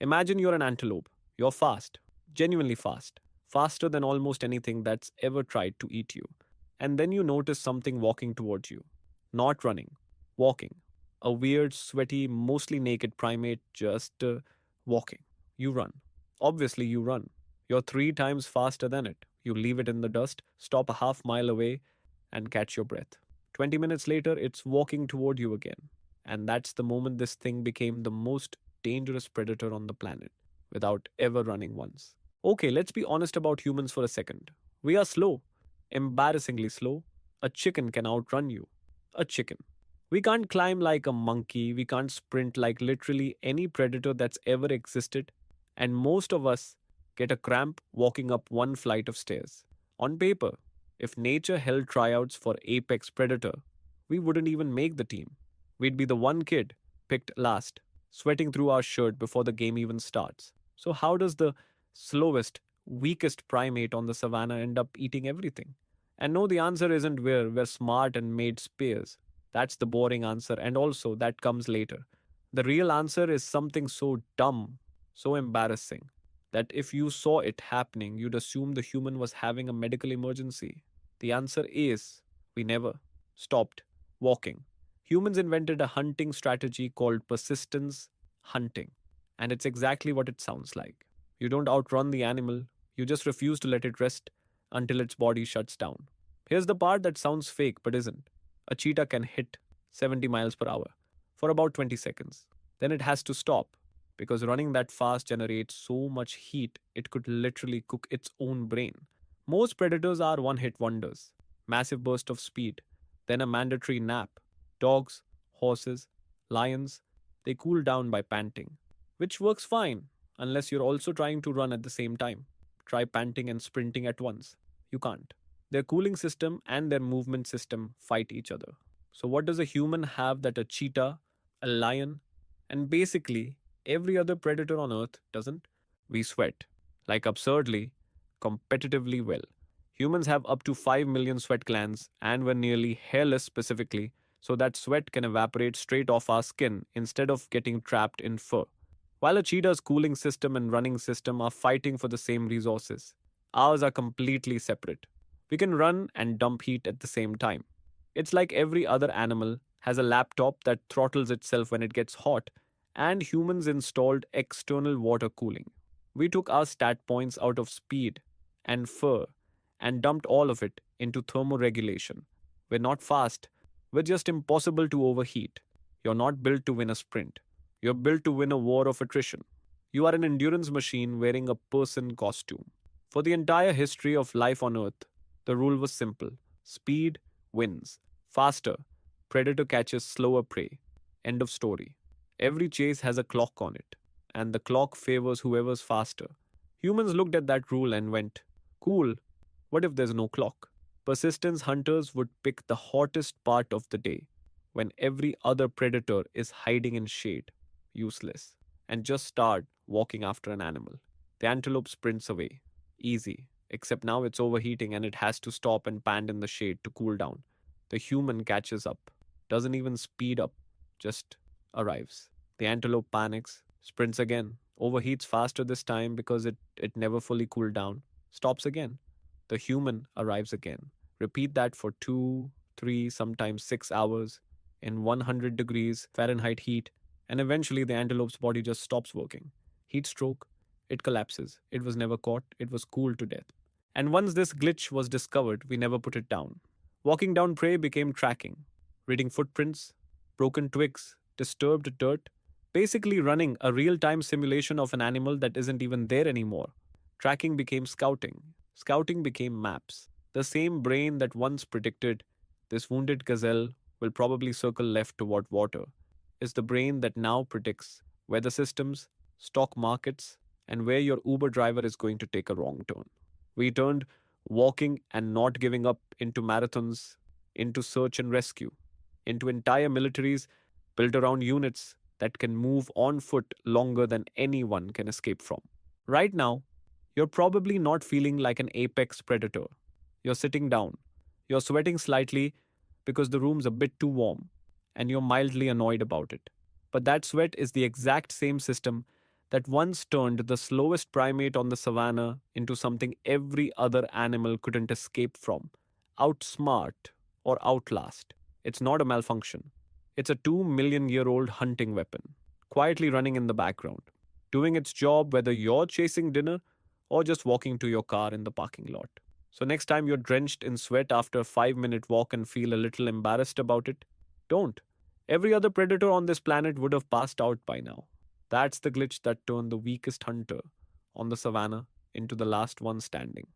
Imagine you're an antelope. You're fast, genuinely fast, faster than almost anything that's ever tried to eat you. And then you notice something walking towards you. Not running, walking. A weird, sweaty, mostly naked primate just walking. You run. Obviously, you run. You're three times faster than it. You leave it in the dust, stop a half mile away, and catch your breath. 20 minutes later, it's walking toward you again. And that's the moment this thing became the most dangerous predator on the planet, without ever running once. Okay, let's be honest about humans for a second. We are slow, embarrassingly slow. A chicken can outrun you. A chicken. We can't climb like a monkey, we can't sprint like literally any predator that's ever existed, and most of us get a cramp walking up one flight of stairs. On paper, if nature held tryouts for apex predator, we wouldn't even make the team. We'd be the one kid picked last, sweating through our shirt before the game even starts. So, how does the slowest, weakest primate on the savannah end up eating everything? And no, the answer isn't we're smart and made spears. That's the boring answer, and also that comes later. The real answer is something so dumb, so embarrassing, that if you saw it happening, you'd assume the human was having a medical emergency. The answer is we never stopped walking. Humans invented a hunting strategy called persistence hunting, and it's exactly what it sounds like. You don't outrun the animal, you just refuse to let it rest until its body shuts down. Here's the part that sounds fake but isn't. A cheetah can hit 70 miles per hour for about 20 seconds. Then it has to stop because running that fast generates so much heat it could literally cook its own brain. Most predators are one hit wonders, massive burst of speed, then a mandatory nap. Dogs, horses, lions, they cool down by panting, which works fine unless you're also trying to run at the same time. Try panting and sprinting at once. You can't. Their cooling system and their movement system fight each other. So, what does a human have that a cheetah, a lion, and basically every other predator on Earth doesn't? We sweat, like absurdly, competitively well. Humans have up to 5 million sweat glands, and we're nearly hairless specifically, so that sweat can evaporate straight off our skin instead of getting trapped in fur. While a cheetah's cooling system and running system are fighting for the same resources, ours are completely separate. We can run and dump heat at the same time. It's like every other animal has a laptop that throttles itself when it gets hot, and humans installed external water cooling. We took our stat points out of speed and fur and dumped all of it into thermoregulation. We're not fast, we're just impossible to overheat. You're not built to win a sprint, you're built to win a war of attrition. You are an endurance machine wearing a person costume. For the entire history of life on Earth, the rule was simple: speed wins. Faster, predator catches slower prey. End of story. Every chase has a clock on it, and the clock favors whoever's faster. Humans looked at that rule and went, cool, what if there's no clock? Persistence hunters would pick the hottest part of the day, when every other predator is hiding in shade, useless, and just start walking after an animal. The antelope sprints away. Easy, except now it's overheating and it has to stop and pant in the shade to cool down. The human catches up, doesn't even speed up, just arrives. The antelope panics, sprints again, overheats faster this time because it never fully cooled down, stops again. The human arrives again. Repeat that for 2, 3, sometimes 6 hours in 100 degrees Fahrenheit heat, and eventually the antelope's body just stops working. Heat stroke, it collapses. It was never caught, it was cooled to death. And once this glitch was discovered, we never put it down. Walking down prey became tracking, reading footprints, broken twigs, disturbed dirt, basically running a real time simulation of an animal that isn't even there anymore. Tracking became scouting. Scouting became maps. The same brain that once predicted this wounded gazelle will probably circle left toward water is the brain that now predicts weather systems, stock markets, and where your Uber driver is going to take a wrong turn. We turned walking and not giving up into marathons, into search and rescue, into entire militaries built around units that can move on foot longer than anyone can escape from. Right now, you're probably not feeling like an apex predator. You're sitting down. You're sweating slightly because the room's a bit too warm, and you're mildly annoyed about it. But that sweat is the exact same system that once turned the slowest primate on the savanna into something every other animal couldn't escape from, outsmart, or outlast. It's not a malfunction. It's a 2 million-year-old hunting weapon, quietly running in the background, doing its job whether you're chasing dinner or just walking to your car in the parking lot. So, next time you're drenched in sweat after a 5 minute walk and feel a little embarrassed about it, don't. Every other predator on this planet would have passed out by now. That's the glitch that turned the weakest hunter on the savannah into the last one standing.